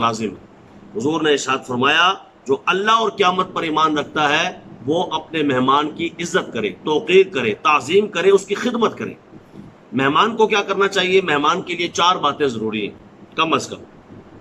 لازم ہے۔ حضور نے ارشاد فرمایا جو اللہ اور قیامت پر ایمان رکھتا ہے وہ اپنے مہمان کی عزت کرے، توقیر کرے، تعظیم کرے، اس کی خدمت کرے۔ مہمان کو کیا کرنا چاہیے؟ مہمان کے لیے 4 باتیں ضروری ہیں کم از کم۔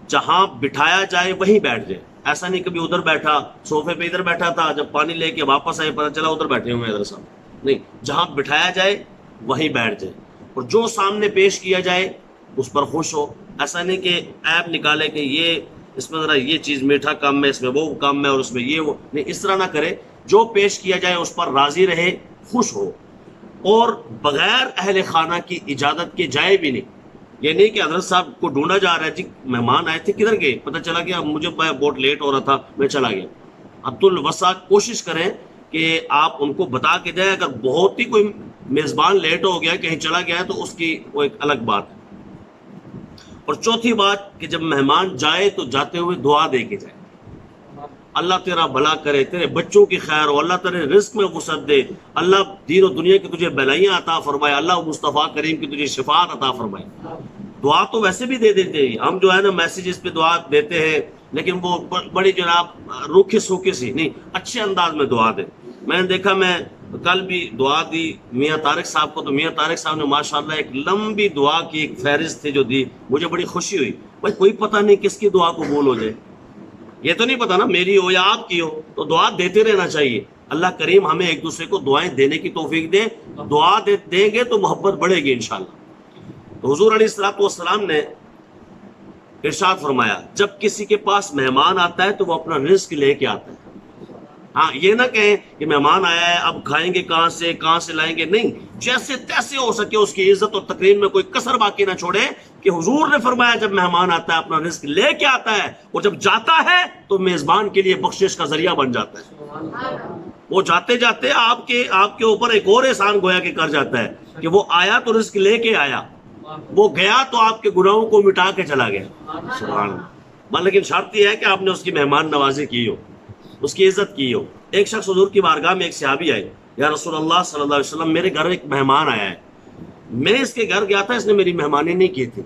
جہاں بٹھایا جائے وہیں بیٹھ جائے، ایسا نہیں کبھی ادھر بیٹھا، صوفے پہ ادھر بیٹھا تھا، جب پانی لے کے واپس آئے پتہ چلا ادھر بیٹھے ہوئے ادھر صاحب، نہیں، جہاں بٹھایا جائے وہیں بیٹھ جائے، اور جو سامنے پیش کیا جائے اس پر خوش ہو۔ ایسا نہیں کہ ایپ نکالے کہ یہ اس میں ذرا یہ چیز میٹھا کم ہے، اس میں وہ کم ہے، اور اس میں یہ وہ نہیں، اس طرح نہ کرے۔ جو پیش کیا جائے اس پر راضی رہے، خوش ہو، اور بغیر اہل خانہ کی اجازت کے جائے بھی نہیں۔ یہ نہیں کہ حضرت صاحب کو ڈھونڈا جا رہا ہے، جی مہمان آئے تھے کدھر گئے، پتہ چلا کہ مجھے بہت لیٹ ہو رہا تھا میں چلا گیا۔ عبد الوسع کوشش کریں کہ آپ ان کو بتا کے جائیں، اگر بہت ہی کوئی میزبان لیٹ ہو گیا کہیں چلا گیا ہے تو اس کی وہ ایک الگ بات ہے۔ اور چوتھی بات کہ جب مہمان جائے تو جاتے ہوئے دعا دے کے جائے، اللہ تیرا بھلا کرے، تیرے بچوں کی خیر ہو، اللہ تیرے رزق میں وسعت دے، اللہ دین و دنیا کی تجھے بلائیاں عطا فرمائے، اللہ مصطفیٰ کریم کی تجھے شفاعت عطا فرمائے۔ دعا تو ویسے بھی دے دیتے ہیں ہم، جو ہے نا میسیجز پہ دعا دیتے ہیں، لیکن وہ بڑی جناب روکھی سوکھی سی نہیں، اچھے انداز میں دعا دیں۔ میں نے دیکھا، میں کل بھی دعا دی میاں طارق صاحب کو، تو میاں طارق صاحب نے ماشاءاللہ ایک لمبی دعا کی ایک فہرست تھی جو دی، مجھے بڑی خوشی ہوئی۔ بھائی کوئی پتہ نہیں کس کی دعا قبول ہو جائے، یہ تو نہیں پتا نا میری ہو یا آپ کی ہو، تو دعا دیتے رہنا چاہیے۔ اللہ کریم ہمیں ایک دوسرے کو دعائیں دینے کی توفیق دے، دعا دیں گے تو محبت بڑھے گی انشاءاللہ۔ تو حضور علیہ الصلوۃ والسلام نے ارشاد فرمایا جب کسی کے پاس مہمان آتا ہے تو وہ اپنا رزق لے کے آتا ہے۔ ہاں یہ نہ کہیں کہ مہمان آیا ہے اب کھائیں گے کہاں سے لائیں گے، نہیں، جیسے تیسے ہو سکے اس کی عزت اور تکریم میں کوئی کسر باقی نہ چھوڑے، کہ حضور نے فرمایا جب مہمان آتا ہے اپنا رزق لے کے آتا ہے، اور جب جاتا ہے تو میزبان کے لیے بخشش کا ذریعہ بن جاتا ہے۔ وہ جاتے جاتے آپ کے اوپر ایک اور احسان گویا کہ کر جاتا ہے کہ وہ آیا تو رزق لے کے آیا، وہ گیا تو آپ کے گناہوں کو مٹا کے چلا گیا۔ سبحان اللہ۔ لیکن شرط یہ ہے کہ آپ نے اس کی مہمان نوازی کی ہو، اس کی عزت کی ہو۔ ایک شخص حضور کی بارگاہ میں ایک صحابی آئے، یا رسول اللہ صلی اللہ علیہ وسلم میرے گھر ایک مہمان آیا ہے، میں اس کے گھر گیا تھا، اس نے میری مہمانی نہیں کی تھی،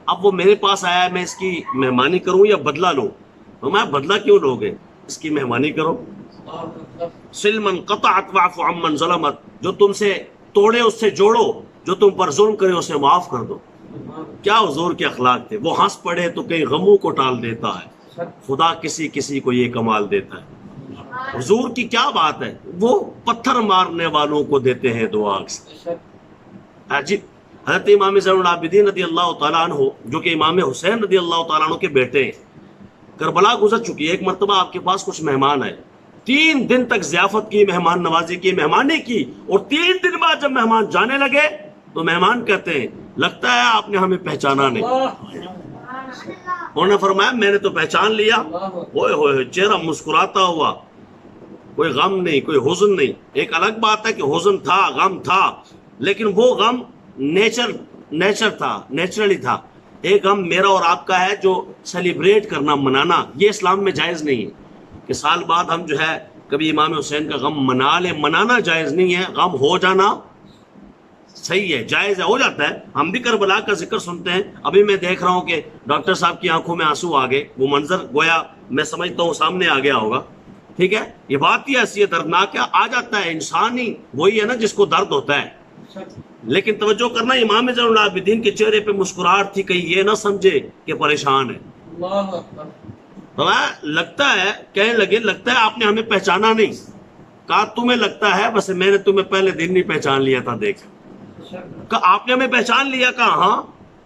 اب وہ میرے پاس آیا ہے، میں اس کی مہمانی کروں یا بدلہ لوں؟ تو میں بدلہ کیوں لو گے، اس کی مہمانی کرو۔ سلمن قطعت واعف عمن ظلمت، جو تم سے توڑے اس سے جوڑو، جو تم پر ظلم کرے اسے معاف کر دو۔ کیا حضور کے اخلاق تھے، وہ ہنس پڑے تو کئی غموں کو ٹال دیتا ہے، خدا کسی کو یہ کمال دیتا ہے۔ حضور کی کیا بات ہے، وہ پتھر مارنے والوں کو دیتے ہیں دعا سے۔ عجیب۔ حضرت امام زین العابدین رضی اللہ تعالیٰ عنہ جو کہ امام حسین رضی اللہ تعالیٰ عنہ کے بیٹے ہیں، کربلا گزر چکی ہے، ایک مرتبہ آپ کے پاس کچھ مہمان آئے، 3 دن تک ضیافت کی، مہمان نوازی کی، مہمانی کی، اور 3 دن بعد جب مہمان جانے لگے تو مہمان کہتے ہیں لگتا ہے آپ نے ہمیں پہچانا نہیں۔ انہوں نے فرمایا میں نے تو پہچان لیا، ہوئے ہوئے چہرہ مسکراتا ہوا، کوئی غم نہیں، کوئی حزن نہیں۔ ایک الگ بات ہے کہ حزن تھا، غم تھا، لیکن وہ غم نیچرلی تھا۔ ایک غم میرا اور آپ کا ہے جو سیلیبریٹ کرنا، منانا، یہ اسلام میں جائز نہیں ہے کہ سال بعد ہم جو ہے کبھی امام حسین کا غم منا لیں، منانا جائز نہیں ہے۔ غم ہو جانا صحیح ہے، جائز ہے، ہو جاتا ہے۔ ہم بھی کربلا کا ذکر سنتے ہیں، ابھی میں دیکھ رہا ہوں کہ ڈاکٹر صاحب کی آنکھوں میں آنسو آ گئے، وہ منظر گویا میں سمجھتا ہوں سامنے آ گیا ہوگا، ٹھیک ہے۔ یہ بات ہی ایسی ہے، دردناک ہے، آ جاتا ہے، انسان ہی وہی ہے نا جس کو درد ہوتا ہے۔ لیکن توجہ کرنا، امام زین العابدین کے چہرے پہ مسکراہٹ تھی، کہیں یہ نہ سمجھے کہ پریشان ہے۔ لگتا ہے، کہنے لگے لگتا ہے آپ نے ہمیں پہچانا نہیں۔ کہا تمہیں لگتا ہے، بس میں نے تمہیں پہلے دن نہیں پہچان لیا تھا، دیکھ۔ کہا آپ نے ہمیں پہچان لیا؟ کہا ہاں۔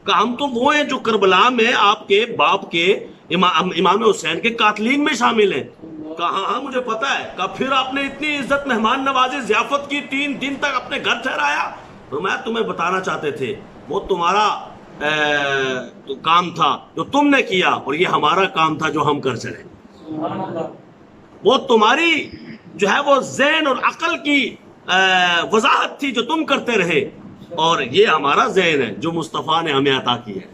کہا ہم تو وہ ہیں جو کربلا میں آپ کے باپ کے امام حسین کے قاتلین میں شامل ہیں۔ کہا ہاں مجھے پتا ہے۔ کہا پھر آپ نے اتنی عزت، مہمان نوازی، ضیافت کی، 3 دن تک اپنے گھر ٹھہرایا؟ تو میں تمہیں بتانا چاہتے تھے وہ تمہارا کام تھا جو تم نے کیا، اور یہ ہمارا کام تھا جو ہم کر چلے۔ وہ تمہاری جو ہے وہ ذہن اور عقل کی وضاحت تھی جو تم کرتے رہے، اور یہ ہمارا ذہن ہے جو مصطفیٰ نے ہمیں عطا کی ہے۔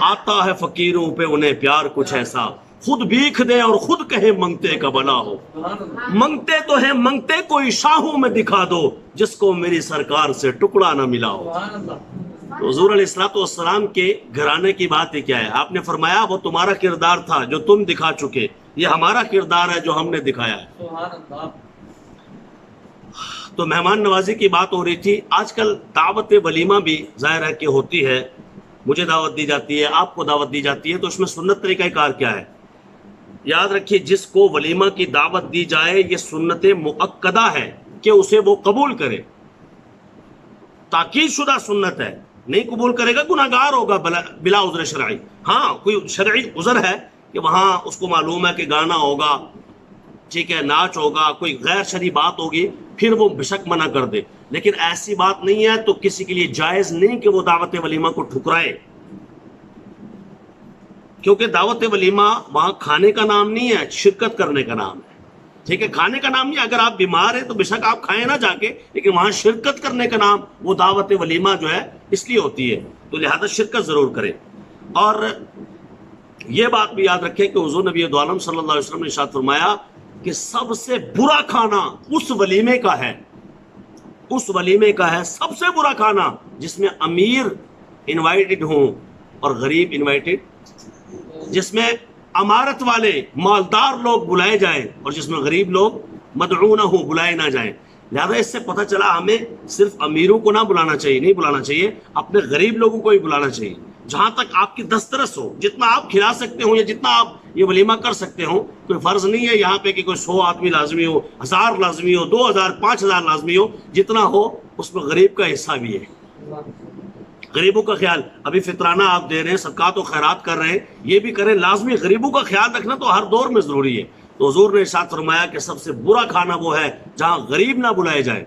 آتا ہے فقیروں پہ انہیں پیار کچھ ایسا، خود بھیک دے اور خود کہے منگتے کا بلا ہو۔ منگتے تو ہیں منگتے، کوئی شاہوں میں دکھا دو جس کو میری سرکار سے ٹکڑا نہ ملا ہو۔ تو حضور علیہ الصلوۃ والسلام کے گھرانے کی بات ہی کیا ہے؟ آپ نے فرمایا وہ تمہارا کردار تھا جو تم دکھا چکے، یہ ہمارا کردار ہے جو ہم نے دکھایا ہے۔ سبحان اللہ۔ تو مہمان نوازی کی بات ہو رہی تھی۔ آج کل دعوت ولیمہ بھی ظاہر ہے کہ ہوتی ہے، مجھے دعوت دی جاتی ہے، آپ کو دعوت دی جاتی ہے، تو اس میں سنت طریقہ کار کیا ہے؟ یاد رکھیے جس کو ولیمہ کی دعوت دی جائے یہ سنت مؤکدہ ہے کہ اسے وہ قبول کرے، تاکید شدہ سنت ہے۔ نہیں قبول کرے گا گناہگار ہوگا بلا عذر شرعی۔ ہاں کوئی شرعی عذر ہے کہ وہاں اس کو معلوم ہے کہ گانا ہوگا، ٹھیک ہے، ناچ ہوگا، کوئی غیر شرعی بات ہوگی، پھر وہ بشک منع کر دے، لیکن ایسی بات نہیں ہے تو کسی کے لیے جائز نہیں کہ وہ دعوت ولیمہ کو ٹھکرائے، کیونکہ دعوت ولیمہ وہاں کھانے کا نام نہیں ہے، شرکت کرنے کا نام ہے۔ ٹھیک ہے، کھانے کا نام نہیں، اگر آپ بیمار ہیں تو بے شک آپ کھائیں نہ جا کے، لیکن وہاں شرکت کرنے کا نام وہ دعوت ولیمہ جو ہے اس لیے ہوتی ہے، تو لہذا شرکت ضرور کریں۔ اور یہ بات بھی یاد رکھیں کہ حضور نبی دو عالم صلی اللہ علیہ وسلم نے ارشاد فرمایا کہ سب سے برا کھانا اس ولیمے کا ہے، اس ولیمے کا ہے سب سے برا کھانا جس میں امیر انوائٹڈ ہوں اور غریب انوائٹڈ، جس میں امارت والے مالدار لوگ بلائے جائیں اور جس میں غریب لوگ مدعو نہ ہوں، بلائے نہ جائیں۔ لہذا اس سے پتہ چلا ہمیں صرف امیروں کو نہ بلانا چاہیے، نہیں بلانا چاہیے، اپنے غریب لوگوں کو بھی بلانا چاہیے، جہاں تک آپ کی دسترس ہو، جتنا آپ کھلا سکتے ہوں یا جتنا آپ یہ ولیمہ کر سکتے ہوں۔ کوئی فرض نہیں ہے یہاں پہ کہ کوئی 100 آدمی لازمی ہو، 1000 لازمی ہو، 2000 5000 لازمی ہو، جتنا ہو اس میں غریب کا حصہ بھی ہے، غریبوں کا خیال۔ ابھی فطرانہ آپ دے رہے ہیں، صدقات و خیرات کر رہے ہیں، یہ بھی کریں، لازمی غریبوں کا خیال رکھنا تو ہر دور میں ضروری ہے۔ تو حضور نے ارشاد فرمایا کہ سب سے برا کھانا وہ ہے جہاں غریب نہ بلائے جائے۔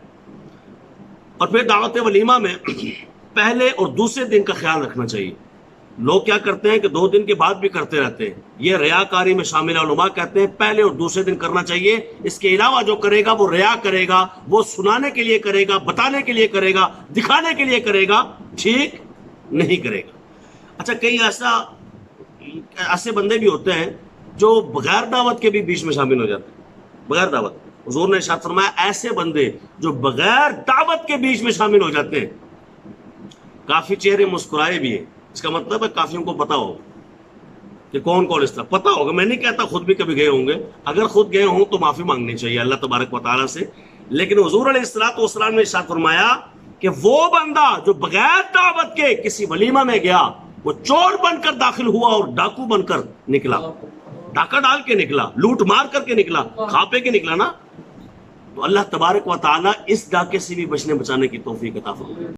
اور پھر دعوت ولیمہ میں پہلے اور دوسرے دن کا خیال رکھنا چاہیے۔ لوگ کیا کرتے ہیں کہ 2 دن کے بعد بھی کرتے رہتے ہیں، یہ ریاکاری میں شامل ہے۔ علماء کہتے ہیں پہلے اور دوسرے دن کرنا چاہیے، اس کے علاوہ جو کرے گا وہ ریا کرے گا، وہ سنانے کے لیے کرے گا، بتانے کے لیے کرے گا، دکھانے کے لیے کرے گا، ٹھیک نہیں کرے گا۔ اچھا کئی ایسے بندے بھی ہوتے ہیں جو بغیر دعوت کے بھی بیچ میں شامل ہو جاتے ہیں، بغیر دعوت۔ حضور نے ارشاد فرمایا ایسے بندے جو بغیر دعوت کے بیچ میں شامل ہو جاتے ہیں، کافی چہرے مسکرائے بھی ہیں، اس کا مطلب ہے کافیوں کو پتا ہو کہ کون کون اس طرح پتا ہوگا۔ میں نہیں کہتا خود بھی کبھی گئے ہوں گے، اگر خود گئے ہوں تو معافی مانگنی چاہیے اللہ تبارک و تعالیٰ سے، لیکن حضور علیہ الصلوۃ والسلام نے ارشاد فرمایا کہ وہ بندہ جو بغیر دعوت کے کسی ولیمہ میں گیا، وہ چور بن کر داخل ہوا اور ڈاکو بن کر نکلا، ڈاکہ ڈال کے نکلا، لوٹ مار کر کے نکلا، کھاپے کے نکلا نا، تو اللہ تبارک و تعالیٰ اس ڈاکے سے بھی بچنے بچانے کی توفیق عطا فرمائے۔